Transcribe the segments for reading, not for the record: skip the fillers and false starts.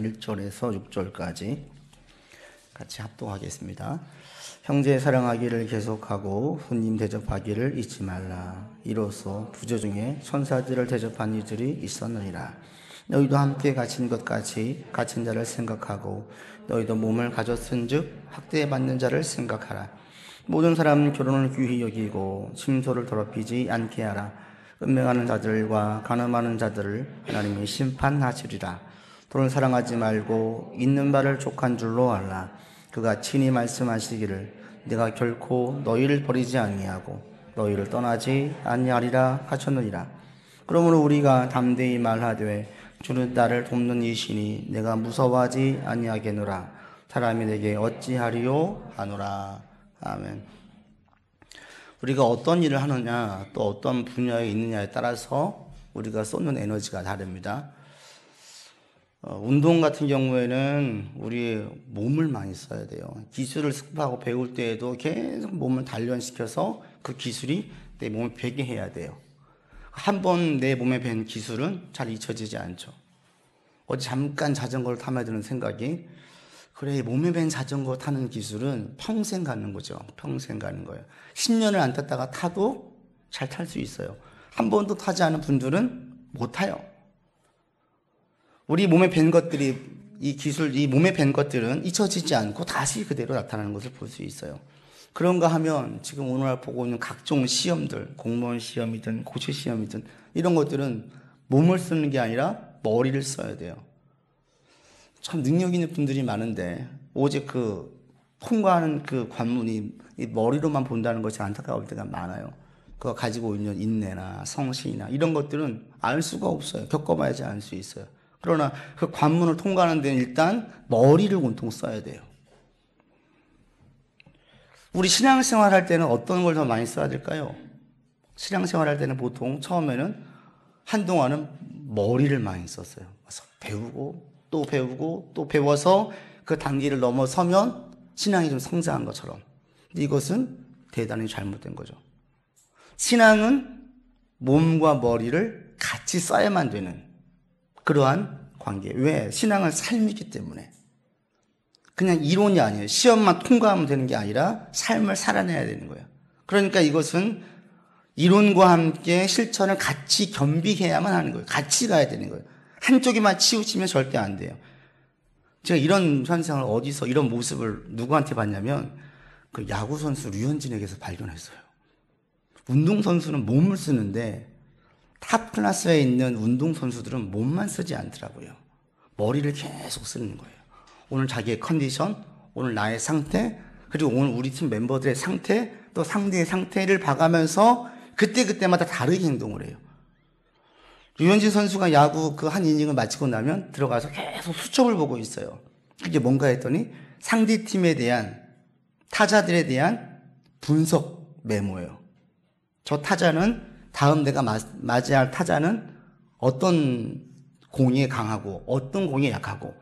1절에서 6절까지 같이 합독하겠습니다. 형제 사랑하기를 계속하고 손님 대접하기를 잊지 말라. 이로써 부조 중에 천사들을 대접한 이들이 있었느니라. 너희도 함께 갇힌 것 같이 갇힌 자를 생각하고 너희도 몸을 가졌은즉 학대받는 자를 생각하라. 모든 사람 결혼을 귀히 여기고 침소를 더럽히지 않게 하라. 음행하는 자들과 간음하는 자들을 하나님이 심판하시리라. 돈을 사랑하지 말고 있는 바를 족한 줄로 알라. 그가 친히 말씀하시기를 내가 결코 너희를 버리지 아니하고 너희를 떠나지 아니하리라 하셨느니라. 그러므로 우리가 담대히 말하되 주는 나를 돕는 이시니 내가 무서워하지 아니하겠노라. 사람이 내게 어찌하리요 하노라. 아멘. 우리가 어떤 일을 하느냐 또 어떤 분야에 있느냐에 따라서 우리가 쏟는 에너지가 다릅니다. 운동 같은 경우에는 우리 몸을 많이 써야 돼요. 기술을 습득하고 배울 때에도 계속 몸을 단련시켜서 그 기술이 내 몸에 배게 해야 돼요. 한 번 내 몸에 밴 기술은 잘 잊혀지지 않죠. 어제 잠깐 자전거를 타면 드는 생각이 그래, 몸에 밴 자전거 타는 기술은 평생 가는 거죠. 평생 가는 거예요. 10년을 안 탔다가 타도 잘 탈 수 있어요. 한 번도 타지 않은 분들은 못 타요. 우리 몸에 밴 것들이, 이 몸에 밴 것들은 잊혀지지 않고 다시 그대로 나타나는 것을 볼 수 있어요. 그런가 하면 지금 오늘날 보고 있는 각종 시험들, 공무원 시험이든 고시 시험이든 이런 것들은 몸을 쓰는 게 아니라 머리를 써야 돼요. 참 능력 있는 분들이 많은데 오직 그 통과하는 그 관문이 이 머리로만 본다는 것이 안타까울 때가 많아요. 그거 가지고 있는 인내나 성실이나 이런 것들은 알 수가 없어요. 겪어봐야지 알 수 있어요. 그러나 그 관문을 통과하는 데는 일단 머리를 온통 써야 돼요. 우리 신앙생활 할 때는 어떤 걸 더 많이 써야 될까요? 신앙생활 할 때는 보통 처음에는 한동안은 머리를 많이 썼어요. 그래서 배우고 또 배워서 그 단계를 넘어서면 신앙이 좀 성장한 것처럼. 근데 이것은 대단히 잘못된 거죠. 신앙은 몸과 머리를 같이 써야만 되는 그러한 관계. 왜? 신앙은 삶이기 때문에. 그냥 이론이 아니에요. 시험만 통과하면 되는 게 아니라 삶을 살아내야 되는 거예요. 그러니까 이것은 이론과 함께 실천을 같이 겸비해야만 하는 거예요. 같이 가야 되는 거예요. 한쪽에만 치우치면 절대 안 돼요. 제가 이런 현상을 어디서 이런 모습을 누구한테 봤냐면 그 야구선수 류현진에게서 발견했어요. 운동선수는 몸을 쓰는데 탑 클래스에 있는 운동선수들은 몸만 쓰지 않더라고요. 머리를 계속 쓰는 거예요. 오늘 자기의 컨디션, 오늘 나의 상태, 그리고 오늘 우리 팀 멤버들의 상태, 또 상대의 상태를 봐가면서 그때그때마다 다르게 행동을 해요. 류현진 선수가 야구 그 한 이닝을 마치고 나면 들어가서 계속 수첩을 보고 있어요. 그게 뭔가 했더니 상대 팀에 대한 타자들에 대한 분석 메모예요. 저 타자는 다음 내가 맞이할 타자는 어떤 공에 강하고 어떤 공에 약하고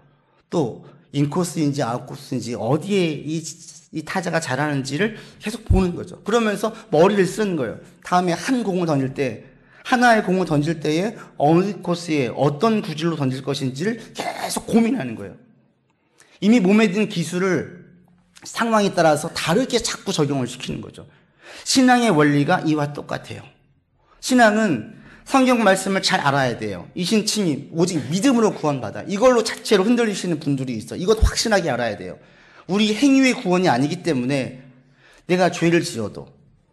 또 인코스인지 아웃코스인지 어디에 이 타자가 잘하는지를 계속 보는 거죠. 그러면서 머리를 쓰는 거예요. 다음에 한 공을 던질 때 하나의 공을 던질 때에 어느 코스에 어떤 구질로 던질 것인지를 계속 고민하는 거예요. 이미 몸에 든 기술을 상황에 따라서 다르게 자꾸 적용을 시키는 거죠. 신앙의 원리가 이와 똑같아요. 신앙은 성경 말씀을 잘 알아야 돼요. 이신칭이 오직 믿음으로 구원받아. 이걸로 자체로 흔들리시는 분들이 있어. 이것 확신하게 알아야 돼요. 우리 행위의 구원이 아니기 때문에 내가 죄를 지어도,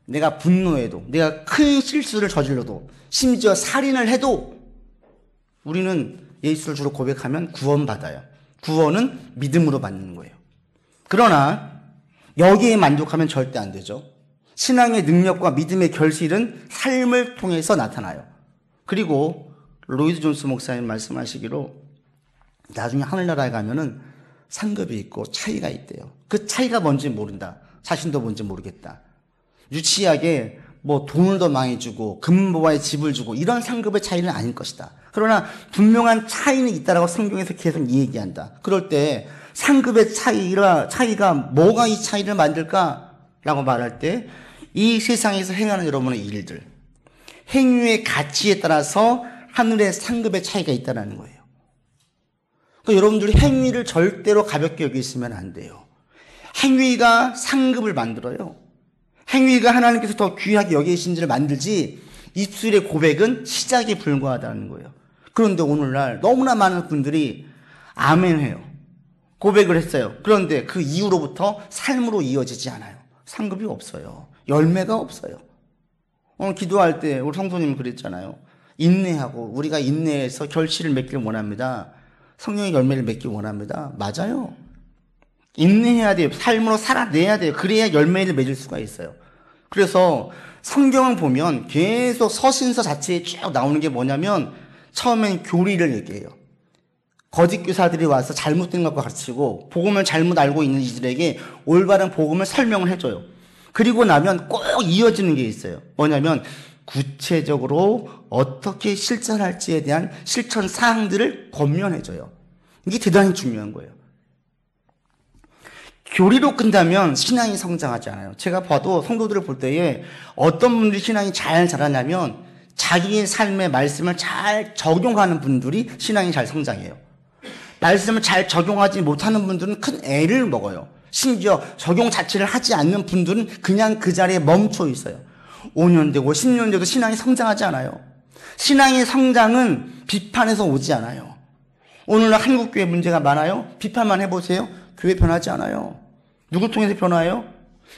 내가 분노해도, 내가 큰 실수를 저질러도, 심지어 살인을 해도 우리는 예수를 주로 고백하면 구원받아요. 구원은 믿음으로 받는 거예요. 그러나 여기에 만족하면 절대 안 되죠. 신앙의 능력과 믿음의 결실은 삶을 통해서 나타나요. 그리고 로이드 존스 목사님 말씀하시기로 나중에 하늘나라에 가면은 상급이 있고 차이가 있대요. 그 차이가 뭔지 모른다. 자신도 뭔지 모르겠다. 유치하게 뭐 돈을 더 많이 주고 금보화에 집을 주고 이런 상급의 차이는 아닐 것이다. 그러나 분명한 차이는 있다라고 성경에서 계속 얘기한다. 그럴 때 상급의 차이가 뭐가 이 차이를 만들까라고 말할 때 이 세상에서 행하는 여러분의 일들, 행위의 가치에 따라서 하늘의 상급의 차이가 있다는 거예요. 그러니까 여러분들이 행위를 절대로 가볍게 여기시면 안 돼요. 행위가 상급을 만들어요. 행위가 하나님께서 더 귀하게 여기신지를 만들지 입술의 고백은 시작에 불과하다는 거예요. 그런데 오늘날 너무나 많은 분들이 아멘해요. 고백을 했어요. 그런데 그 이후로부터 삶으로 이어지지 않아요. 상급이 없어요. 열매가 없어요. 오늘 기도할 때 우리 성도님 그랬잖아요. 인내하고 우리가 인내해서 결실을 맺기를 원합니다. 성령의 열매를 맺기 원합니다. 맞아요. 인내해야 돼요. 삶으로 살아내야 돼요. 그래야 열매를 맺을 수가 있어요. 그래서 성경을 보면 계속 서신서 자체에 쭉 나오는 게 뭐냐면 처음엔 교리를 얘기해요. 거짓 교사들이 와서 잘못된 것과 가르치고 복음을 잘못 알고 있는 이들에게 올바른 복음을 설명을 해줘요. 그리고 나면 꼭 이어지는 게 있어요. 뭐냐면 구체적으로 어떻게 실천할지에 대한 실천 사항들을 권면해줘요. 이게 대단히 중요한 거예요. 교리로 끝나면 신앙이 성장하지 않아요. 제가 봐도 성도들을 볼 때에 어떤 분들이 신앙이 잘 자라냐면 자기의 삶의 말씀을 잘 적용하는 분들이 신앙이 잘 성장해요. 말씀을 잘 적용하지 못하는 분들은 큰 애를 먹어요. 심지어 적용 자체를 하지 않는 분들은 그냥 그 자리에 멈춰 있어요. 5년 되고 10년 돼도 신앙이 성장하지 않아요. 신앙의 성장은 비판에서 오지 않아요. 오늘날 한국교회 문제가 많아요? 비판만 해보세요. 교회 변하지 않아요. 누굴 통해서 변화해요?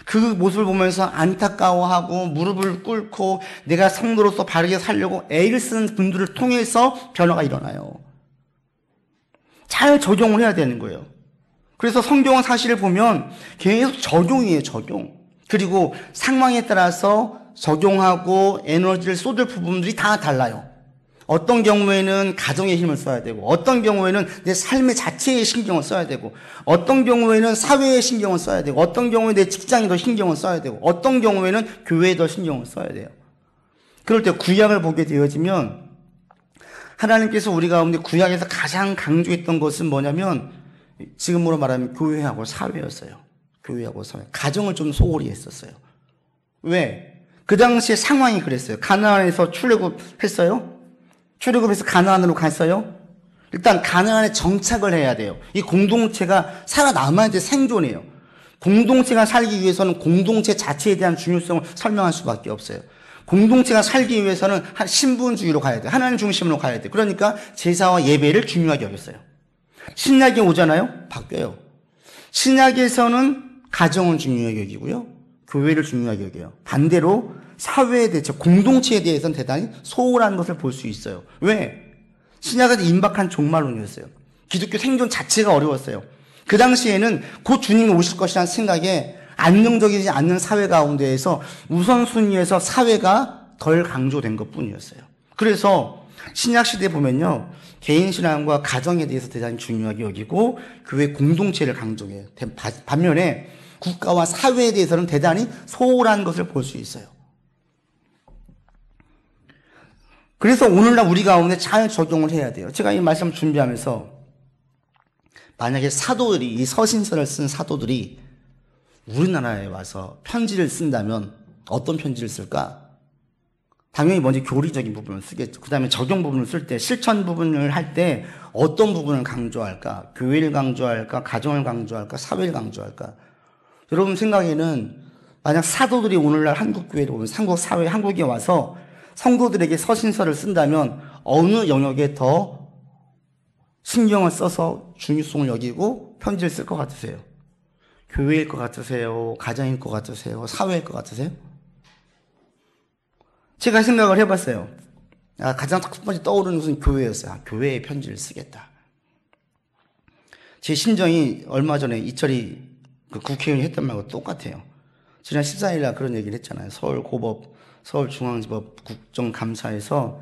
그 모습을 보면서 안타까워하고 무릎을 꿇고 내가 성도로서 바르게 살려고 애를 쓰는 분들을 통해서 변화가 일어나요. 잘 적용을 해야 되는 거예요. 그래서 성경은 사실을 보면 계속 적용이에요, 적용. 그리고 상황에 따라서 적용하고 에너지를 쏟을 부분들이 다 달라요. 어떤 경우에는 가정의 힘을 써야 되고, 어떤 경우에는 내 삶의 자체에 신경을 써야 되고, 어떤 경우에는 사회에 신경을 써야 되고, 어떤 경우에 내 직장에 더 신경을 써야 되고, 어떤 경우에는 교회에 더 신경을 써야 돼요. 그럴 때 구약을 보게 되어지면 하나님께서 우리 가운데 구약에서 가장 강조했던 것은 뭐냐면 지금으로 말하면 교회하고 사회였어요. 교회하고 사회. 가정을 좀 소홀히 했었어요. 왜? 그 당시에 상황이 그랬어요. 가나안에서 출애굽했어요? 출애굽해서 가나안으로 갔어요? 일단 가나안에 정착을 해야 돼요. 이 공동체가 살아남아야 돼. 생존해요. 공동체가 살기 위해서는 공동체 자체에 대한 중요성을 설명할 수밖에 없어요. 공동체가 살기 위해서는 신분주의로 가야 돼요. 하나님 중심으로 가야 돼요. 그러니까 제사와 예배를 중요하게 여겼어요. 신약이 오잖아요? 바뀌어요. 신약에서는 가정을 중요하게 여기고요. 교회를 중요하게 여겨요. 반대로 사회에 대해서, 공동체에 대해서는 대단히 소홀한 것을 볼 수 있어요. 왜? 신약은 임박한 종말론이었어요. 기독교 생존 자체가 어려웠어요. 그 당시에는 곧 주님이 오실 것이라는 생각에 안정적이지 않는 사회 가운데에서 우선순위에서 사회가 덜 강조된 것 뿐이었어요. 그래서 신약시대에 보면요, 개인신앙과 가정에 대해서 대단히 중요하게 여기고 교회 공동체를 강조해요. 반면에 국가와 사회에 대해서는 대단히 소홀한 것을 볼 수 있어요. 그래서 오늘날 우리 가운데 잘 적용을 해야 돼요. 제가 이 말씀 준비하면서 만약에 사도들이, 이 서신서를 쓴 사도들이 우리나라에 와서 편지를 쓴다면 어떤 편지를 쓸까? 당연히 먼저 교리적인 부분을 쓰겠죠. 그 다음에 적용 부분을 쓸 때, 실천 부분을 할 때 어떤 부분을 강조할까? 교회를 강조할까? 가정을 강조할까? 사회를 강조할까? 여러분 생각에는 만약 사도들이 오늘날 한국교회를 오면 한국 사회, 한국에 와서 성도들에게 서신서를 쓴다면 어느 영역에 더 신경을 써서 중요성을 여기고 편지를 쓸 것 같으세요? 교회일 것 같으세요? 가정일 것 같으세요? 사회일 것 같으세요? 제가 생각을 해봤어요. 가장 첫 번째 떠오르는 것은 교회였어요. 교회에 편지를 쓰겠다. 제 심정이 얼마 전에 이철이 그 국회의원이 했던 말과 똑같아요. 지난 14일 날 그런 얘기를 했잖아요. 서울고법, 서울중앙지법 국정감사에서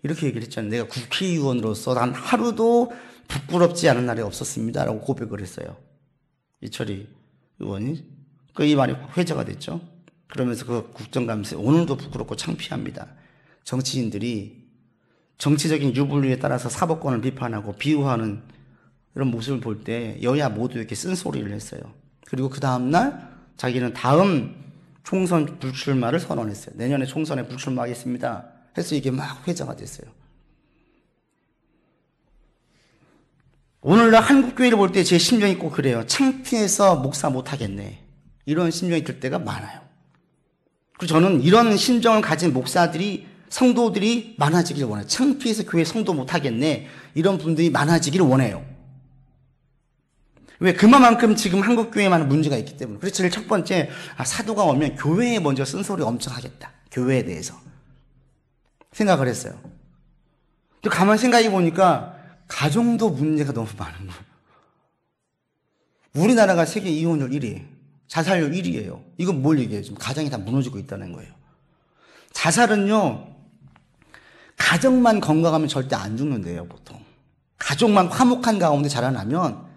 이렇게 얘기를 했잖아요. 내가 국회의원으로서 단 하루도 부끄럽지 않은 날이 없었습니다. 라고 고백을 했어요. 이철이 의원이. 이 말이 회자가 됐죠. 그러면서 그 국정감사에 오늘도 부끄럽고 창피합니다. 정치인들이 정치적인 유불리에 따라서 사법권을 비판하고 비호하는 이런 모습을 볼 때 여야 모두 이렇게 쓴소리를 했어요. 그리고 그 다음날 자기는 다음 총선 불출마를 선언했어요. 내년에 총선에 불출마하겠습니다. 해서 이게 막 회자가 됐어요. 오늘날 한국교회를 볼 때 제 심정이 꼭 그래요. 창피해서 목사 못하겠네. 이런 심정이 들 때가 많아요. 그리고 저는 이런 심정을 가진 목사들이, 성도들이 많아지기를 원해요. 창피해서 교회 성도 못하겠네. 이런 분들이 많아지기를 원해요. 왜? 그만큼 지금 한국교회에 많은 문제가 있기 때문에. 그래서 제일 첫 번째, 사도가 오면 교회에 먼저 쓴소리 엄청 하겠다. 교회에 대해서. 생각을 했어요. 또 가만히 생각해 보니까 가정도 문제가 너무 많은 거예요. 우리나라가 세계 이혼율 1위, 자살률 1위예요. 이건 뭘 얘기해요? 지금 가정이 다 무너지고 있다는 거예요. 자살은요, 가정만 건강하면 절대 안 죽는데요, 보통. 가족만 화목한 가운데 자라나면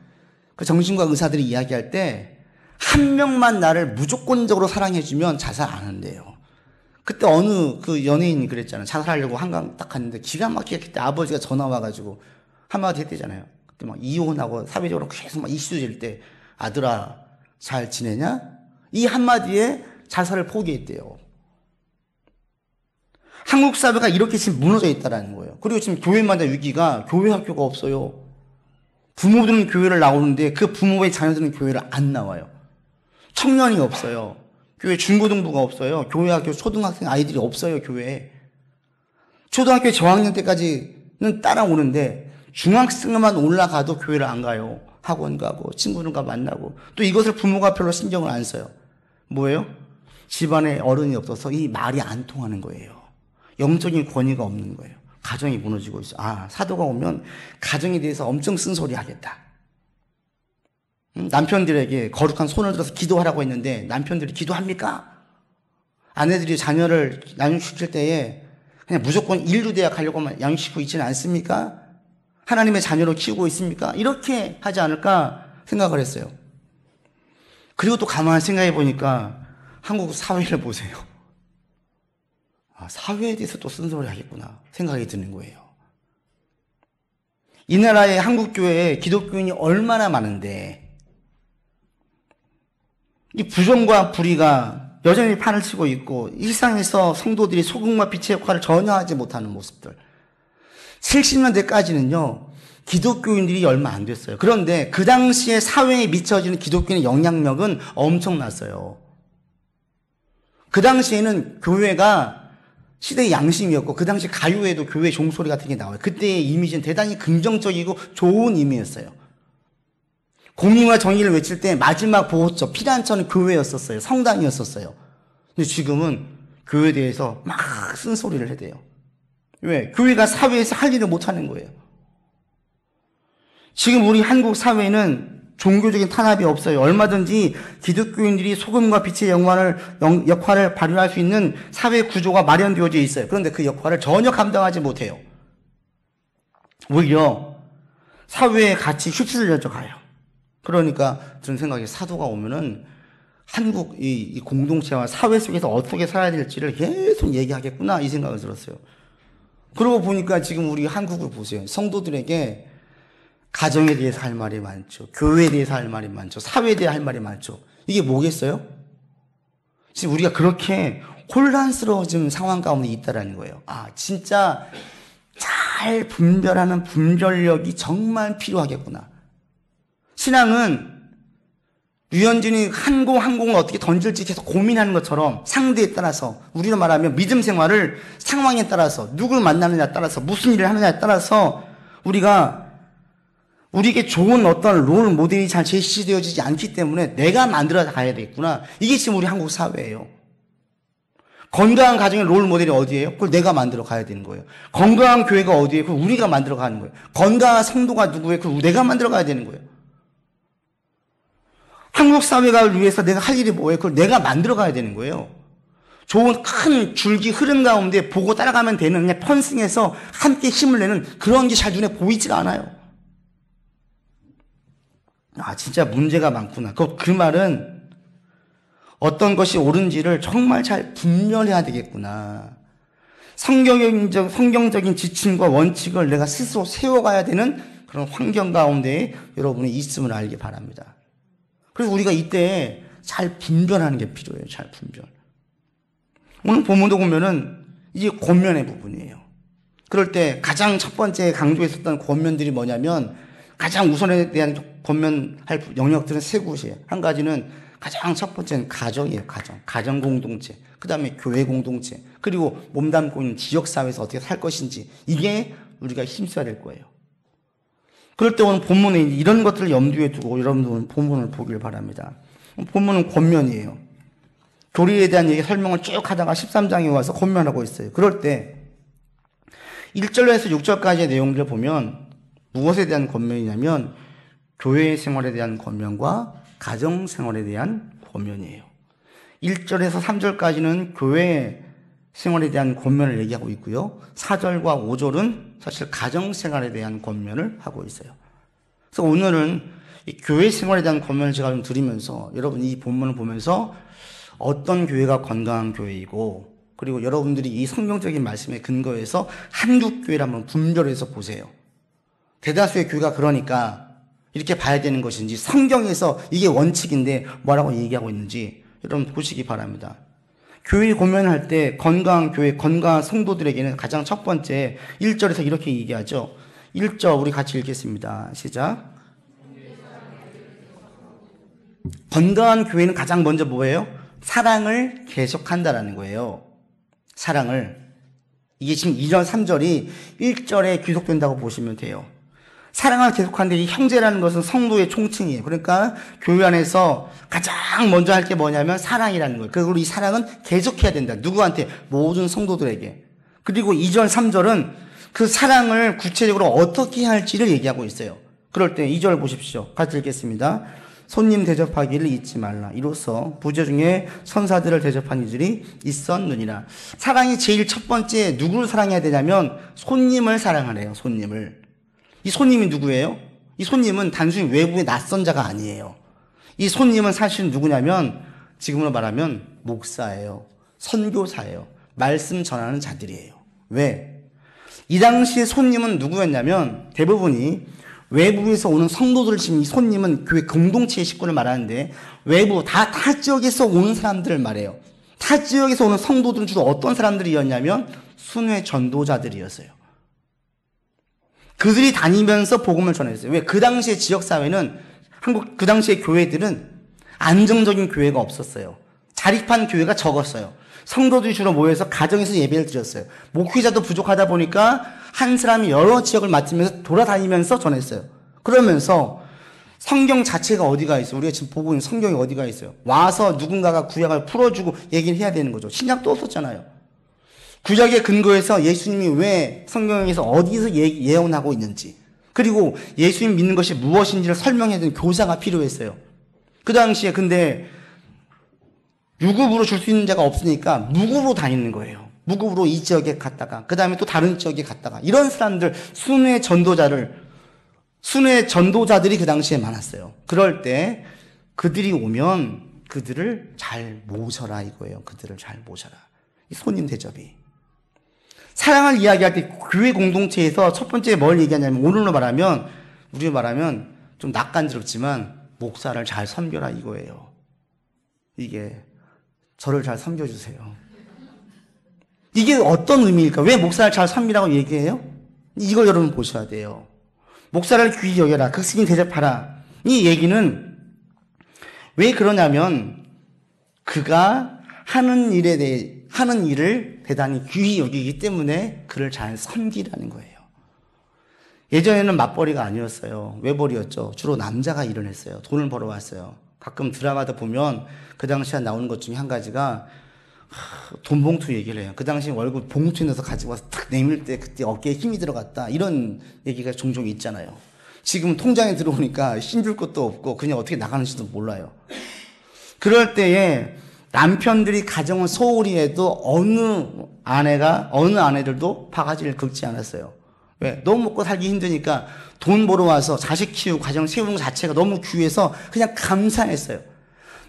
그 정신과 의사들이 이야기할 때 한 명만 나를 무조건적으로 사랑해주면 자살 안 한대요. 그때 어느 그 연예인이 그랬잖아요. 자살하려고 한강 딱 갔는데 기가 막히게 그때 아버지가 전화 와가지고 한마디 했대잖아요. 그때 막 이혼하고 사회적으로 계속 막 이슈 될 때 아들아 잘 지내냐? 이 한마디에 자살을 포기했대요. 한국 사회가 이렇게 지금 무너져 있다는 거예요. 그리고 지금 교회마다 위기가 교회 학교가 없어요. 부모들은 교회를 나오는데 그 부모의 자녀들은 교회를 안 나와요. 청년이 없어요. 교회 중고등부가 없어요. 교회 학교 초등학생 아이들이 없어요, 교회에. 초등학교 저학년 때까지는 따라오는데 중학생만 올라가도 교회를 안 가요. 학원 가고 친구들과 만나고. 또 이것을 부모가 별로 신경을 안 써요. 뭐예요? 집안에 어른이 없어서 이 말이 안 통하는 거예요. 영적인 권위가 없는 거예요. 가정이 무너지고 있어요. 사도가 오면 가정에 대해서 엄청 쓴소리 하겠다. 남편들에게 거룩한 손을 들어서 기도하라고 했는데 남편들이 기도합니까? 아내들이 자녀를 양육시킬 때에 그냥 무조건 인류대학 가려고만 양육시키고 있지는 않습니까? 하나님의 자녀로 키우고 있습니까? 이렇게 하지 않을까 생각을 했어요. 그리고 또 가만히 생각해 보니까 한국 사회를 보세요. 사회에 대해서 또 쓴소리 하겠구나 생각이 드는 거예요. 이 나라의 한국교회에 기독교인이 얼마나 많은데 이 부정과 불의가 여전히 판을 치고 있고 일상에서 성도들이 소금과 빛의 역할을 전혀 하지 못하는 모습들. 70년대까지는요. 기독교인들이 얼마 안 됐어요. 그런데 그 당시에 사회에 미쳐지는 기독교인의 영향력은 엄청났어요. 그 당시에는 교회가 시대의 양심이었고 그 당시 가요에도 교회 종소리 같은 게 나와요. 그때의 이미지는 대단히 긍정적이고 좋은 의미였어요. 공의와 정의를 외칠 때 마지막 보호처, 피난처는 교회였었어요. 성당이었었어요. 근데 지금은 교회에 대해서 막 쓴소리를 해대요. 왜? 교회가 사회에서 할 일을 못하는 거예요. 지금 우리 한국 사회는 종교적인 탄압이 없어요. 얼마든지 기독교인들이 소금과 빛의 역할을 발휘할 수 있는 사회 구조가 마련되어져 있어요. 그런데 그 역할을 전혀 감당하지 못해요. 오히려 사회에 같이 휩쓸려져 가요. 그러니까 저는 생각에 사도가 오면은 한국 이 공동체와 사회 속에서 어떻게 살아야 될지를 계속 얘기하겠구나 이 생각을 들었어요. 그러고 보니까 지금 우리 한국을 보세요. 성도들에게 가정에 대해서 할 말이 많죠. 교회에 대해서 할 말이 많죠. 사회에 대해 할 말이 많죠. 이게 뭐겠어요? 지금 우리가 그렇게 혼란스러워진 상황 가운데 있다라는 거예요. 진짜 잘 분별하는 분별력이 정말 필요하겠구나. 신앙은 류현진이 한 공을 어떻게 던질지 계속 고민하는 것처럼 상대에 따라서 우리로 말하면 믿음 생활을 상황에 따라서 누굴 만나느냐에 따라서 무슨 일을 하느냐에 따라서 우리에게 좋은 어떤 롤 모델이 잘 제시되어지지 않기 때문에 내가 만들어 가야 되겠구나. 이게 지금 우리 한국 사회예요. 건강한 가정의 롤 모델이 어디예요? 그걸 내가 만들어 가야 되는 거예요. 건강한 교회가 어디예요? 그걸 우리가 만들어 가는 거예요. 건강한 성도가 누구예요? 그걸 내가 만들어 가야 되는 거예요. 한국 사회가 위해서 내가 할 일이 뭐예요? 그걸 내가 만들어 가야 되는 거예요. 좋은 큰 줄기 흐름 가운데 보고 따라가면 되는 그냥 편승해서 함께 힘을 내는 그런 게 잘 눈에 보이지가 않아요. 진짜 문제가 많구나. 그 말은 어떤 것이 옳은지를 정말 잘 분별해야 되겠구나. 성경적인 지침과 원칙을 내가 스스로 세워가야 되는 그런 환경 가운데 여러분이 있음을 알기 바랍니다. 그래서 우리가 이때 잘 분별하는 게 필요해요. 잘 분별. 오늘 본문도 보면은 이게 권면의 부분이에요. 그럴 때 가장 첫 번째 강조했었던 권면들이 뭐냐면 가장 우선에 대한 권면할 영역들은 세 곳이에요. 한 가지는 가장 첫 번째는 가정이에요. 가정 공동체. 그 다음에 교회 공동체. 그리고 몸담고 있는 지역사회에서 어떻게 살 것인지. 이게 우리가 힘써야 될 거예요. 그럴 때 오늘 본문에 이런 것들을 염두에 두고 여러분들은 본문을 보길 바랍니다. 본문은 권면이에요. 교리에 대한 얘기 설명을 쭉 하다가 13장에 와서 권면하고 있어요. 그럴 때 1절에서 6절까지의 내용들을 보면 무엇에 대한 권면이냐면 교회 생활에 대한 권면과 가정 생활에 대한 권면이에요. 1절에서 3절까지는 교회 생활에 대한 권면을 얘기하고 있고요. 4절과 5절은 사실 가정 생활에 대한 권면을 하고 있어요. 그래서 오늘은 이 교회 생활에 대한 권면을 제가 좀 드리면서 여러분 이 본문을 보면서 어떤 교회가 건강한 교회이고 그리고 여러분들이 이 성경적인 말씀에 근거해서 한국 교회를 한번 분별해서 보세요. 대다수의 교회가 그러니까 이렇게 봐야 되는 것인지 성경에서 이게 원칙인데 뭐라고 얘기하고 있는지 여러분 보시기 바랍니다. 교회 권면할 때 건강한 교회, 건강한 성도들에게는 가장 첫 번째 1절에서 이렇게 얘기하죠. 1절 우리 같이 읽겠습니다. 시작. 건강한 교회는 가장 먼저 뭐예요? 사랑을 계속한다라는 거예요. 사랑을. 이게 지금 2절, 3절이 1절에 귀속된다고 보시면 돼요. 사랑을 계속하는데 이 형제라는 것은 성도의 총칭이에요. 그러니까 교회 안에서 가장 먼저 할 게 뭐냐면 사랑이라는 거예요. 그리고 이 사랑은 계속해야 된다. 누구한테? 모든 성도들에게. 그리고 2절, 3절은 그 사랑을 구체적으로 어떻게 할지를 얘기하고 있어요. 그럴 때 2절 보십시오. 같이 읽겠습니다. 손님 대접하기를 잊지 말라. 이로써 부재 중에 선사들을 대접한 이들이 있었느니라. 사랑이 제일 첫 번째 누구를 사랑해야 되냐면 손님을 사랑하래요. 손님을. 이 손님이 누구예요? 이 손님은 단순히 외부의 낯선 자가 아니에요. 이 손님은 사실 누구냐면 지금으로 말하면 목사예요. 선교사예요. 말씀 전하는 자들이에요. 왜? 이 당시에 손님은 누구였냐면 대부분이 외부에서 오는 성도들을 지금 이 손님은 교회 공동체의 식구를 말하는데 외부 다 지역에서 오는 사람들을 말해요. 타 지역에서 오는 성도들은 주로 어떤 사람들이었냐면 순회 전도자들이었어요. 그들이 다니면서 복음을 전했어요. 왜? 그 당시에 지역사회는 그 당시에 교회들은 안정적인 교회가 없었어요. 자립한 교회가 적었어요. 성도들이 주로 모여서 가정에서 예배를 드렸어요. 목회자도 부족하다 보니까 한 사람이 여러 지역을 맡으면서 돌아다니면서 전했어요. 그러면서 성경 자체가 어디가 있어요? 우리가 지금 보고 있는 성경이 어디가 있어요? 와서 누군가가 구약을 풀어주고 얘기를 해야 되는 거죠. 신약도 없었잖아요. 구약의 근거에서 예수님이 왜 성경에서 어디서 예언하고 있는지 그리고 예수님 믿는 것이 무엇인지를 설명해야 되는 교사가 필요했어요. 그 당시에 근데 유급으로 줄 수 있는 자가 없으니까 무급으로 다니는 거예요. 무급으로 이 지역에 갔다가 그 다음에 또 다른 지역에 갔다가 이런 사람들 순회 전도자들이 그 당시에 많았어요. 그럴 때 그들이 오면 그들을 잘 모셔라 이거예요. 그들을 잘 모셔라. 이 손님 대접이. 사랑을 이야기할 때 교회 공동체에서 첫 번째 뭘 얘기하냐면 오늘로 말하면 우리로 말하면 좀 낯간지럽지만 목사를 잘 섬겨라 이거예요. 이게 저를 잘 섬겨주세요. 이게 어떤 의미일까? 왜 목사를 잘 섬기라고 얘기해요? 이걸 여러분 보셔야 돼요. 목사를 귀히 여겨라. 극식인 대접하라. 이 얘기는 왜 그러냐면 그가 하는 일을 대단히 귀히 여기기 때문에 그를 잘 섬기라는 거예요. 예전에는 맞벌이가 아니었어요. 외벌이였죠. 주로 남자가 일을 했어요. 돈을 벌어왔어요. 가끔 드라마도 보면 그 당시에 나오는 것 중에 한 가지가 돈 봉투 얘기를 해요. 그 당시 월급 봉투에 넣어서 가지고 와서 탁 내밀 때 그때 어깨에 힘이 들어갔다. 이런 얘기가 종종 있잖아요. 지금 통장에 들어오니까 힘줄 것도 없고 그냥 어떻게 나가는지도 몰라요. 그럴 때에 남편들이 가정을 소홀히 해도 어느 아내들도 바가지를 긁지 않았어요. 왜? 너무 먹고 살기 힘드니까 돈 벌어 와서 자식 키우고 가정 세우는 것 자체가 너무 귀해서 그냥 감사했어요.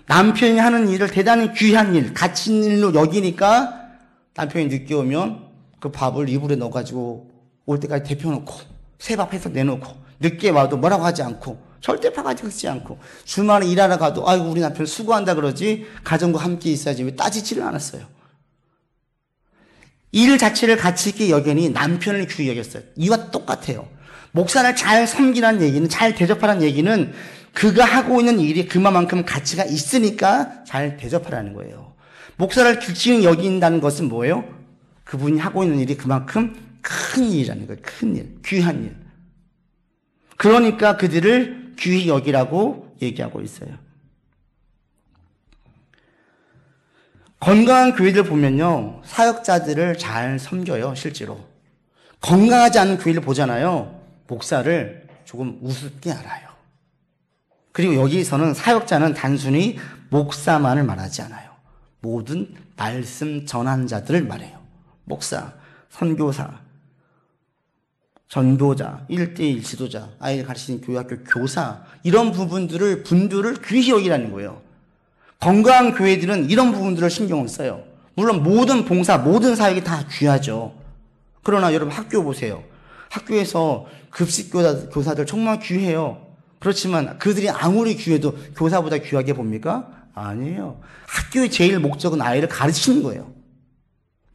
남편이 하는 일을 대단히 귀한 일, 가치 있는 일로 여기니까 남편이 늦게 오면 그 밥을 이불에 넣어가지고 올 때까지 데펴놓고 새밥 해서 내놓고 늦게 와도 뭐라고 하지 않고 절대 바가지 긁지 않고 주말에 일하러 가도 아이고 우리 남편 수고한다 그러지 가정과 함께 있어야지 왜 따지지를 않았어요. 일 자체를 가치 있게 여기니 남편을 귀히 여겼어요. 이와 똑같아요. 목사를 잘 섬기라는 얘기는, 잘 대접하라는 얘기는 그가 하고 있는 일이 그만큼 가치가 있으니까 잘 대접하라는 거예요. 목사를 귀중히 여긴다는 것은 뭐예요? 그분이 하고 있는 일이 그만큼 큰 일이라는 거예요. 큰 일, 귀한 일. 그러니까 그들을 귀히 여기라고 얘기하고 있어요. 건강한 교회들 보면요, 사역자들을 잘 섬겨요, 실제로. 건강하지 않은 교회를 보잖아요. 목사를 조금 우습게 알아요. 그리고 여기서는 사역자는 단순히 목사만을 말하지 않아요. 모든 말씀 전환자들을 말해요. 목사, 선교사, 전도자, 1:1 지도자, 아이를 가르치는 교회학교 교사, 이런 분들을 귀히 여기라는 거예요. 건강한 교회들은 이런 부분들을 신경을 써요. 물론 모든 봉사, 모든 사역이 다 귀하죠. 그러나 여러분 학교 보세요. 학교에서 급식 교사들 정말 귀해요. 그렇지만 그들이 아무리 귀해도 교사보다 귀하게 봅니까? 아니에요. 학교의 제일 목적은 아이를 가르치는 거예요.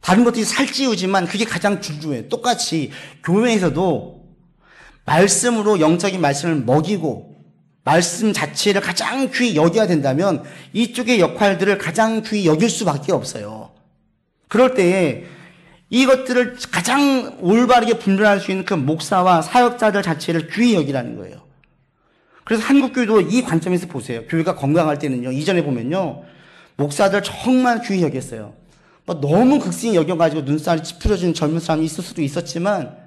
다른 것들이 살찌우지만 그게 가장 중요해요. 똑같이 교회에서도 말씀으로 영적인 말씀을 먹이고 말씀 자체를 가장 귀히 여겨야 된다면 이쪽의 역할들을 가장 귀히 여길 수밖에 없어요. 그럴 때에 이것들을 가장 올바르게 분별할 수 있는 그 목사와 사역자들 자체를 귀히 여기라는 거예요. 그래서 한국교회도 이 관점에서 보세요. 교회가 건강할 때는요, 이전에 보면요, 목사들 정말 귀히 여겼어요. 너무 극진히 여겨가지고 눈살이 찌푸려지는 젊은 사람이 있을 수도 있었지만,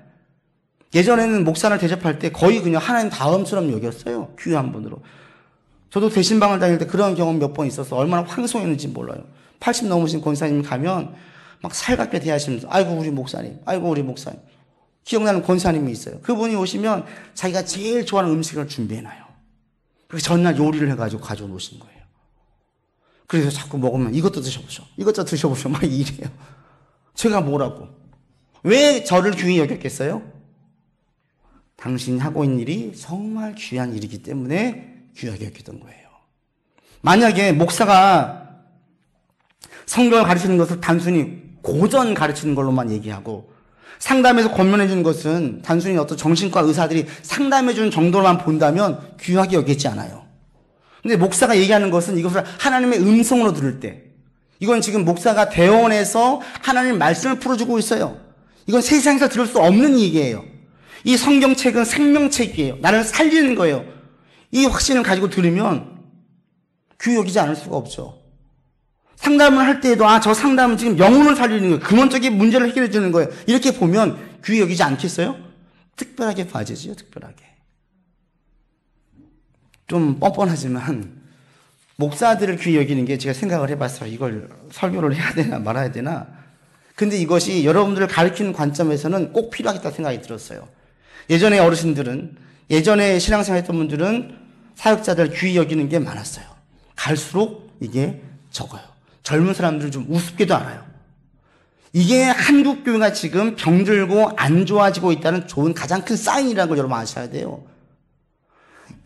예전에는 목사를 대접할 때 거의 그냥 하나님 다음처럼 여겼어요. 귀한 분으로. 저도 대신방을 다닐 때 그런 경험 몇 번 있어서 얼마나 황송했는지 몰라요. 80 넘으신 권사님 가면 막 살갑게 대하시면서, 아이고 우리 목사님, 아이고 우리 목사님. 기억나는 권사님이 있어요. 그분이 오시면 자기가 제일 좋아하는 음식을 준비해놔요. 그래서 전날 요리를 해가지고 가져오신 거예요. 그래서 자꾸 먹으면 이것도 드셔보셔, 이것도 드셔보셔, 막 이래요. 제가 뭐라고? 왜 저를 귀히 여겼겠어요? 당신이 하고 있는 일이 정말 귀한 일이기 때문에 귀하게 여기던 거예요. 만약에 목사가 성경을 가르치는 것을 단순히 고전 가르치는 걸로만 얘기하고 상담에서 권면해 주는 것은 단순히 어떤 정신과 의사들이 상담해 주는 정도로만 본다면 귀하게 여기지 않아요. 근데 목사가 얘기하는 것은 이것을 하나님의 음성으로 들을 때, 이건 지금 목사가 대원에서 하나님의 말씀을 풀어주고 있어요. 이건 세상에서 들을 수 없는 얘기예요. 이 성경책은 생명책이에요. 나를 살리는 거예요. 이 확신을 가지고 들으면 귀히 여기지 않을 수가 없죠. 상담을 할 때에도 저 상담은 지금 영혼을 살리는 거예요. 근원적인 문제를 해결해 주는 거예요. 이렇게 보면 귀히 여기지 않겠어요? 특별하게 봐지죠. 특별하게. 좀 뻔뻔하지만 목사들을 귀히 여기는 게 제가 생각을 해봤어요. 이걸 설교를 해야 되나 말아야 되나. 근데 이것이 여러분들을 가르치는 관점에서는 꼭 필요하겠다 생각이 들었어요. 예전에 어르신들은, 예전에 신앙생활 했던 분들은 사역자들 귀히 여기는 게 많았어요. 갈수록 이게 적어요. 젊은 사람들은 좀 우습게도 알아요. 이게 한국 교회가 지금 병들고 안 좋아지고 있다는 좋은 가장 큰 사인이라는 걸 여러분 아셔야 돼요.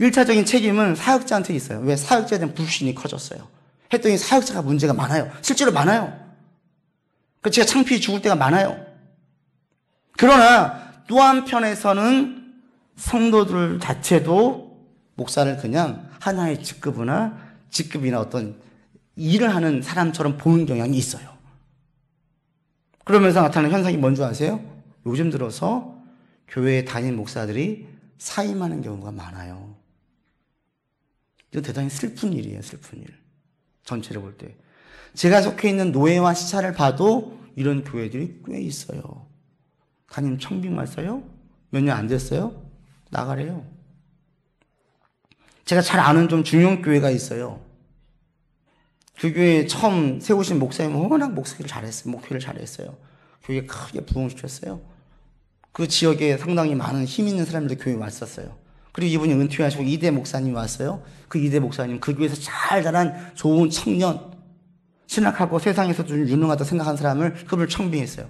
1차적인 책임은 사역자한테 있어요. 왜? 사역자에 대한 불신이 커졌어요. 했더니 사역자가 문제가 많아요. 실제로 많아요. 제가 창피해 죽을 때가 많아요. 그러나 또 한편에서는 성도들 자체도 목사를 그냥 하나의 직급이나 어떤 일을 하는 사람처럼 보는 경향이 있어요. 그러면서 나타나는 현상이 뭔지 아세요? 요즘 들어서 교회에 다니는 목사들이 사임하는 경우가 많아요. 이건 대단히 슬픈 일이에요. 슬픈 일. 전체를 볼 때. 제가 속해 있는 노예와 시차를 봐도 이런 교회들이 꽤 있어요. 담임 청빙 왔어요? 몇 년 안 됐어요? 나가래요. 제가 잘 아는 좀 중용 교회가 있어요. 그 교회에 처음 세우신 목사님은 워낙 목회를 잘했어요. 교회에 크게 부흥시켰어요. 그 지역에 상당히 많은 힘 있는 사람들 교회에 왔었어요. 그리고 이분이 은퇴하시고 이대 목사님이 왔어요. 그 이대 목사님, 그 교회에서 잘 자란 좋은 청년, 신학하고 세상에서 좀 유능하다 생각한 사람을 그분을 청빙했어요.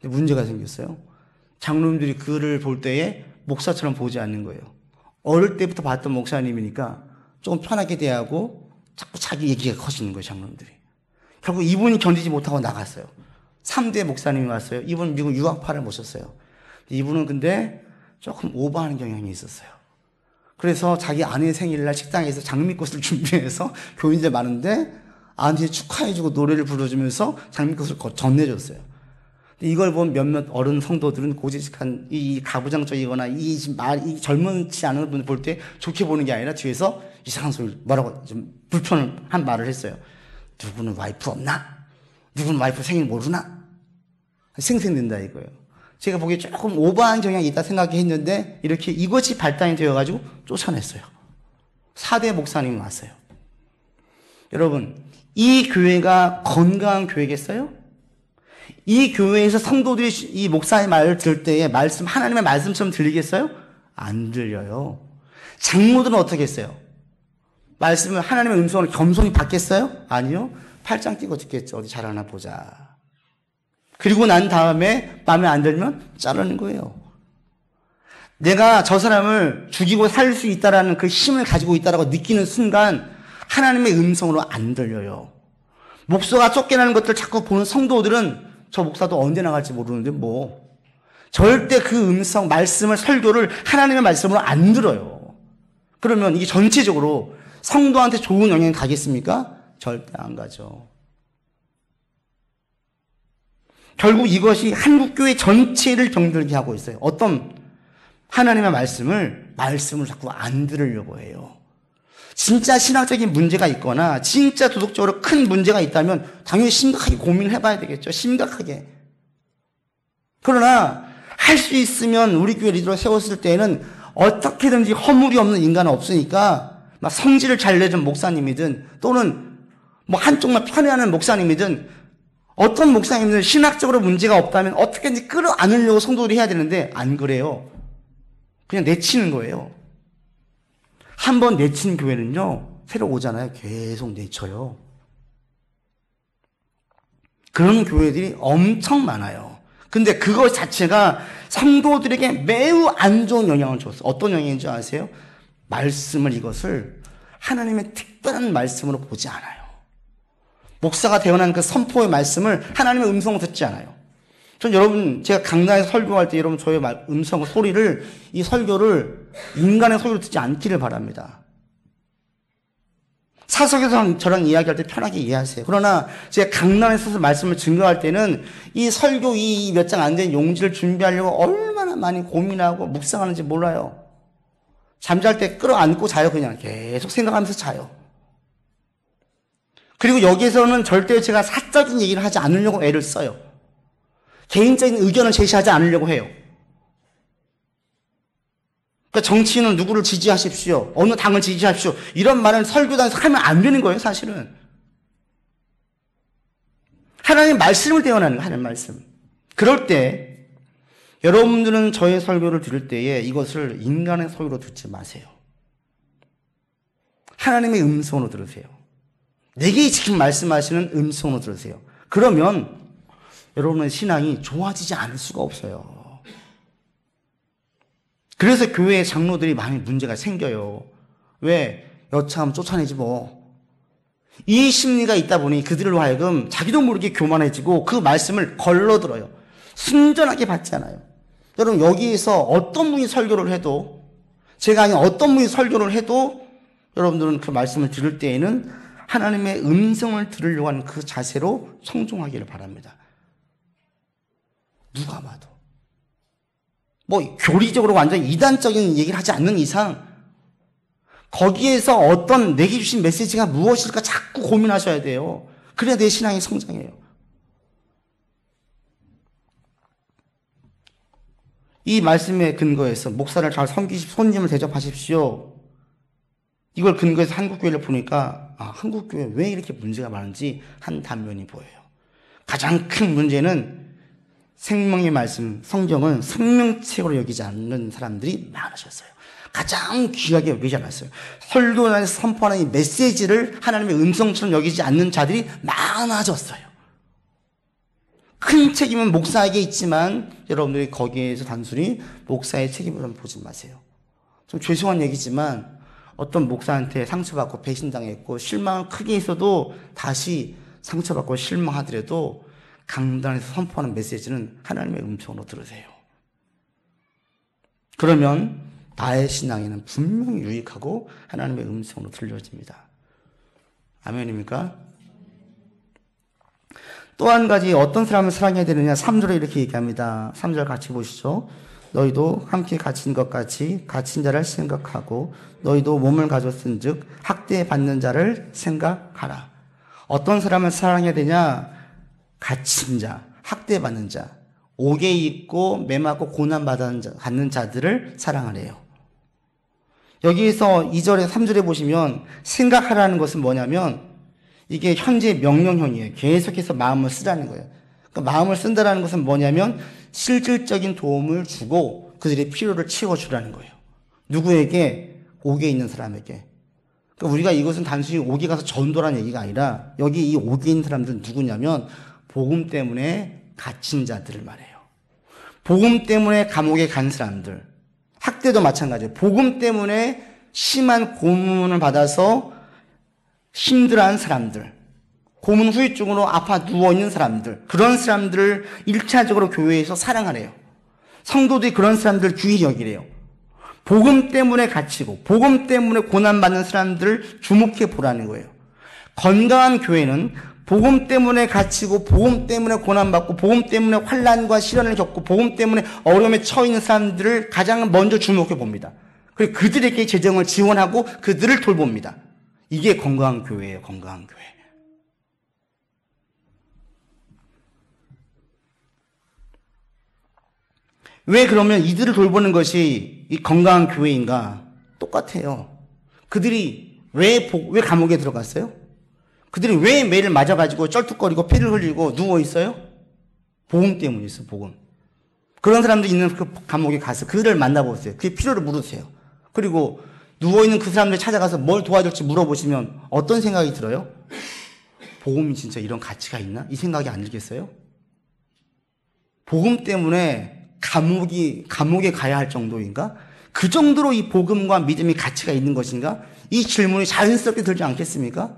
근데 문제가 생겼어요. 장로님들이 그를 볼 때에 목사처럼 보지 않는 거예요. 어릴 때부터 봤던 목사님이니까 조금 편하게 대하고 자꾸 자기 얘기가 커지는 거예요, 장로님들이. 결국 이분이 견디지 못하고 나갔어요. 3대 목사님이 왔어요. 이분은 미국 유학파를 모셨어요. 이분은 근데 조금 오버하는 경향이 있었어요. 그래서 자기 아내 생일날 식당에서 장미꽃을 준비해서 교인들 많은데 아내한테 축하해주고 노래를 불러주면서 장미꽃을 전해줬어요. 이걸 본 몇몇 어른 성도들은 고지식한 이 가부장적이거나 이 젊은치 않은 분들 볼 때 좋게 보는 게 아니라 뒤에서 이상한 소리 뭐라고 좀 불편한 말을 했어요. 누구는 와이프 없나? 누구는 와이프 생일 모르나? 생생된다 이거예요. 제가 보기에 조금 오버한 경향이 있다 생각했는데 이렇게 이것이 발단이 되어가지고 쫓아냈어요. 4대 목사님이 왔어요. 여러분, 이 교회가 건강한 교회겠어요? 이 교회에서 성도들이 이 목사의 말을 들을 때에 하나님의 말씀처럼 들리겠어요? 안 들려요. 장로들은 어떻게 했어요? 말씀을 하나님의 음성을 겸손히 받겠어요? 아니요. 팔짱 끼고 듣겠죠. 어디 잘하나 보자. 그리고 난 다음에 마음에 안 들면 자르는 거예요. 내가 저 사람을 죽이고 살 수 있다라는 그 힘을 가지고 있다라고 느끼는 순간 하나님의 음성으로 안 들려요. 목사가 쫓겨나는 것들을 자꾸 보는 성도들은 저 목사도 언제 나갈지 모르는데 절대 그 음성, 말씀을, 설교를 하나님의 말씀으로 안 들어요. 그러면 이게 전체적으로 성도한테 좋은 영향이 가겠습니까? 절대 안 가죠. 결국 이것이 한국교회 전체를 병들게 하고 있어요. 어떤 하나님의 말씀을 자꾸 안 들으려고 해요. 진짜 신학적인 문제가 있거나 진짜 도덕적으로 큰 문제가 있다면 당연히 심각하게 고민을 해봐야 되겠죠. 심각하게. 그러나 할 수 있으면 우리 교회 리더로 세웠을 때에는 어떻게든지 허물이 없는 인간은 없으니까 막 성질을 잘 내준 목사님이든 또는 한쪽만 편애하는 목사님이든 어떤 목사님들은 신학적으로 문제가 없다면 어떻게든지 끌어안으려고 성도들이 해야 되는데 안 그래요. 그냥 내치는 거예요. 한번 내친 교회는요, 새로 오잖아요. 계속 내쳐요. 그런 교회들이 엄청 많아요. 근데 그것 자체가 성도들에게 매우 안 좋은 영향을 줬어요. 어떤 영향인지 아세요? 이것을 하나님의 특별한 말씀으로 보지 않아요. 목사가 대언한 그 선포의 말씀을 하나님의 음성으로 듣지 않아요. 전 여러분, 제가 강단에서 설교할 때 여러분 저의 음성, 소리를, 이 설교를 인간의 소리로 듣지 않기를 바랍니다. 사석에서 저랑 이야기할 때 편하게 이해하세요. 그러나 제가 강단에 서서 말씀을 증거할 때는 이 설교 이 몇 장 안 된 용지를 준비하려고 얼마나 많이 고민하고 묵상하는지 몰라요. 잠잘 때 끌어안고 자요. 그냥 계속 생각하면서 자요. 그리고 여기에서는 절대 제가 사적인 얘기를 하지 않으려고 애를 써요. 개인적인 의견을 제시하지 않으려고 해요. 그러니까 정치인은 누구를 지지하십시오. 어느 당을 지지하십시오. 이런 말을 설교단에서 하면 안 되는 거예요, 사실은. 하나님의 말씀을 대언하는 거예요, 하나님의 말씀. 그럴 때 여러분들은 저의 설교를 들을 때에 이것을 인간의 소리로 듣지 마세요. 하나님의 음성으로 들으세요. 내게 지금 말씀하시는 음성으로 들으세요. 그러면 여러분의 신앙이 좋아지지 않을 수가 없어요. 그래서 교회의 장로들이 많이 문제가 생겨요. 왜? 여차하면 쫓아내지 이 심리가 있다 보니 그들로 하여금 자기도 모르게 교만해지고 그 말씀을 걸러들어요. 순전하게 받지 않아요. 여러분, 여기에서 어떤 분이 설교를 해도, 제가 아닌 어떤 분이 설교를 해도 여러분들은 그 말씀을 들을 때에는 하나님의 음성을 들으려고 하는 그 자세로 청종하기를 바랍니다. 누가 봐도. 교리적으로 완전 이단적인 얘기를 하지 않는 이상 거기에서 어떤 내게 주신 메시지가 무엇일까 자꾸 고민하셔야 돼요. 그래야 내 신앙이 성장해요. 이 말씀에 근거해서 목사를 잘 섬기십시오. 손님을 대접하십시오. 이걸 근거해서 한국교회를 보니까 한국교회 왜 이렇게 문제가 많은지 한 단면이 보여요. 가장 큰 문제는 생명의 말씀, 성경은 생명책으로 여기지 않는 사람들이 많으셨어요. 가장 귀하게 여기지 않았어요. 설교단에서 선포하는 이 메시지를 하나님의 음성처럼 여기지 않는 자들이 많아졌어요. 큰 책임은 목사에게 있지만 여러분들이 거기에서 단순히 목사의 책임으로 보지 마세요. 좀 죄송한 얘기지만 어떤 목사한테 상처받고 배신당했고 실망을 크게 했어도 다시 상처받고 실망하더라도 강단에서 선포하는 메시지는 하나님의 음성으로 들으세요. 그러면 나의 신앙에는 분명히 유익하고 하나님의 음성으로 들려집니다. 아멘입니까? 또 한 가지 어떤 사람을 사랑해야 되느냐, 3절에 이렇게 얘기합니다. 3절 같이 보시죠. 너희도 함께 갇힌 것 같이 갇힌 자를 생각하고 너희도 몸을 가졌은 즉 학대받는 자를 생각하라. 어떤 사람을 사랑해야 되냐? 갇힌 자, 학대받는 자, 옥에 있고 매맞고 고난받는 자들을 사랑하래요. 여기서 2절에 3절에 보시면 생각하라는 것은 뭐냐면 이게 현재 명령형이에요. 계속해서 마음을 쓰라는 거예요. 그러니까 마음을 쓴다는 것은 뭐냐면 실질적인 도움을 주고 그들의 필요를 채워주라는 거예요. 누구에게? 옥에 있는 사람에게. 그러니까 우리가 이것은 단순히 옥에 가서 전도라는 얘기가 아니라 여기 이 옥에 있는 사람들은 누구냐면 복음 때문에 갇힌 자들을 말해요. 복음 때문에 감옥에 간 사람들, 학대도 마찬가지예요. 복음 때문에 심한 고문을 받아서 힘들어한 사람들, 고문 후유증으로 아파 누워있는 사람들, 그런 사람들을 1차적으로 교회에서 사랑하래요. 성도들이 그런 사람들 귀히 여기래요. 복음 때문에 갇히고 복음 때문에 고난받는 사람들을 주목해 보라는 거예요. 건강한 교회는 복음 때문에 갇히고 복음 때문에 고난받고 복음 때문에 환난과 시련을 겪고 복음 때문에 어려움에 처해 있는 사람들을 가장 먼저 주목해 봅니다. 그리고 그들에게 재정을 지원하고 그들을 돌봅니다. 이게 건강한 교회예요. 건강한 교회. 왜 그러면 이들을 돌보는 것이 이 건강한 교회인가? 똑같아요. 그들이 왜 감옥에 들어갔어요? 그들이 왜 매를 맞아가지고 쩔뚝거리고 피를 흘리고 누워있어요? 복음 때문에 있어요. 복음. 그런 사람들 있는 그 감옥에 가서 그들을 만나보세요. 그의 필요를 물으세요. 그리고 누워있는 그 사람들 찾아가서 뭘 도와줄지 물어보시면 어떤 생각이 들어요? 복음이 진짜 이런 가치가 있나? 이 생각이 안 들겠어요? 복음 때문에 감옥에 가야 할 정도인가? 그 정도로 이 복음과 믿음이 가치가 있는 것인가? 이 질문이 자연스럽게 들지 않겠습니까?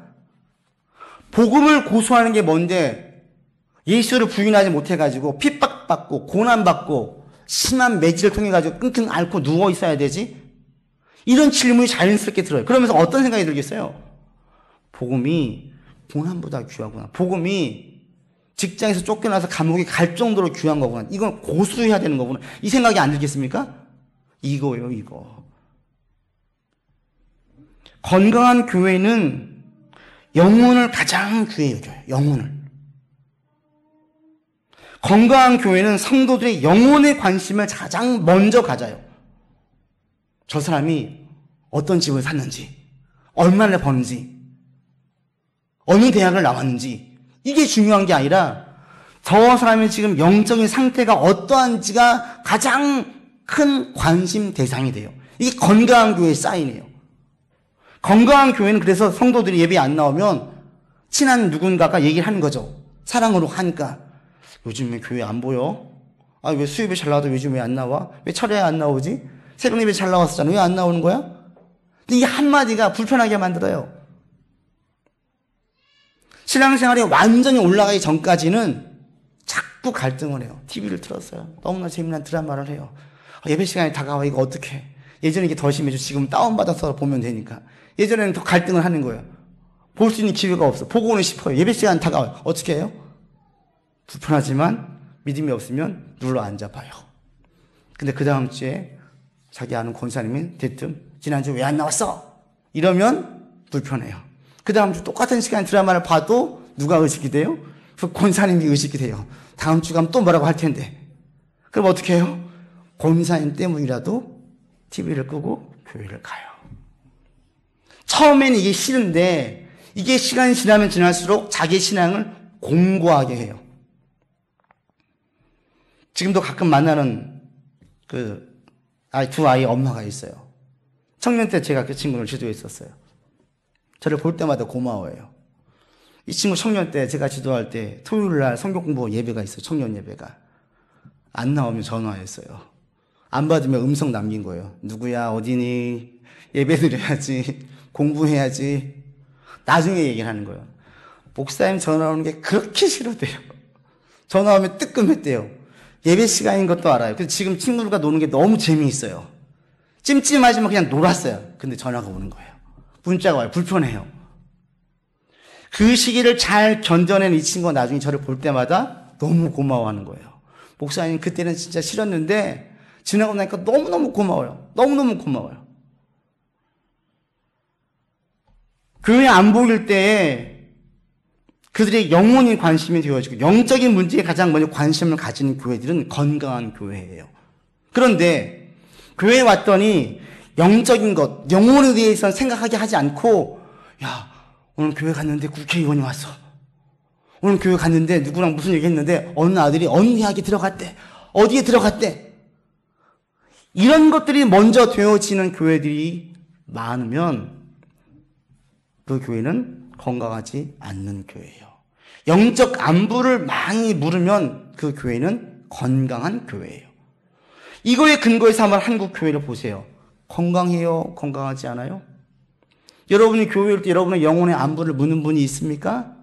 복음을 고수하는 게 뭔데 예수를 부인하지 못해가지고 핍박받고 고난받고 심한 매질을 통해가지고 끙끙 앓고 누워 있어야 되지? 이런 질문이 자연스럽게 들어요. 그러면서 어떤 생각이 들겠어요? 복음이 고난보다 귀하구나. 복음이 직장에서 쫓겨나서 감옥에 갈 정도로 귀한 거구나. 이건 고수해야 되는 거구나. 이 생각이 안 들겠습니까? 이거요, 이거. 건강한 교회는 영혼을 가장 귀히 여겨요. 영혼을. 건강한 교회는 성도들의 영혼에 관심을 가장 먼저 가져요. 저 사람이 어떤 집을 샀는지, 얼마나 버는지, 어느 대학을 나왔는지, 이게 중요한 게 아니라 저 사람의 지금 영적인 상태가 어떠한지가 가장 큰 관심 대상이 돼요. 이게 건강한 교회의 사인이에요. 건강한 교회는 그래서 성도들이 예배 안 나오면 친한 누군가가 얘기를 하는 거죠. 사랑으로 하니까. 요즘 왜 교회 안 보여? 아, 왜 수요일에 잘 나와도 요즘 왜 안 나와? 왜 철회에 안 나오지? 새벽 예배 잘 나왔었잖아. 왜 안 나오는 거야? 근데 이 한마디가 불편하게 만들어요. 신앙생활이 완전히 올라가기 전까지는 자꾸 갈등을 해요. TV를 틀었어요. 너무나 재미난 드라마를 해요. 예배 시간이 다가와. 이거 어떡해. 예전에 이게 더 심해져. 지금 다운받아서 보면 되니까. 예전에는 더 갈등을 하는 거예요. 볼 수 있는 기회가 없어. 보고는 싶어요. 예배 시간 다가와요. 어떻게 해요? 불편하지만 믿음이 없으면 눌러 앉아봐요. 근데 그 다음 주에 자기 아는 권사님이 대뜸 지난주 왜 안 나왔어? 이러면 불편해요. 그 다음 주 똑같은 시간 드라마를 봐도 누가 의식이 돼요? 그 권사님이 의식이 돼요. 다음 주 가면 또 뭐라고 할 텐데. 그럼 어떻게 해요? 권사님 때문이라도 TV를 끄고 교회를 가요. 처음에는 이게 싫은데 이게 시간이 지나면 지날수록 자기 신앙을 공고하게 해요. 지금도 가끔 만나는 두 아이 엄마가 있어요. 청년 때 제가 그 친구를 지도했었어요. 저를 볼 때마다 고마워해요. 이 친구 청년 때 제가 지도할 때 토요일 날 성경 공부 예배가 있어요. 청년 예배가. 안 나오면 전화했어요. 안 받으면 음성 남긴 거예요. 누구야, 어디니? 예배 드려야지. 공부해야지. 나중에 얘기를 하는 거예요. 목사님 전화 오는 게 그렇게 싫어대요. 전화 오면 뜨끔했대요. 예배 시간인 것도 알아요. 그래서 지금 친구들과 노는 게 너무 재미있어요. 찜찜하지만 그냥 놀았어요. 근데 전화가 오는 거예요. 문자가 와요. 불편해요. 그 시기를 잘 견뎌낸 이 친구가 나중에 저를 볼 때마다 너무 고마워하는 거예요. 목사님, 그때는 진짜 싫었는데 지나고 나니까 너무너무 고마워요. 너무너무 고마워요. 교회 안 보일 때에 그들의 영혼이 관심이 되어지고 영적인 문제에 가장 먼저 관심을 가지는 교회들은 건강한 교회예요. 그런데 교회에 왔더니 영적인 것, 영혼에 대해서 생각하게 하지 않고, 야, 오늘 교회 갔는데 국회의원이 왔어. 오늘 교회 갔는데 누구랑 무슨 얘기 했는데 어느 아들이 어느 대학에 들어갔대. 어디에 들어갔대. 이런 것들이 먼저 되어지는 교회들이 많으면 그 교회는 건강하지 않는 교회예요. 영적 안부를 많이 물으면 그 교회는 건강한 교회예요. 이거에 근거해서 한번 한국 교회를 보세요. 건강해요? 건강하지 않아요? 여러분이 교회 올 때 여러분의 영혼의 안부를 묻는 분이 있습니까?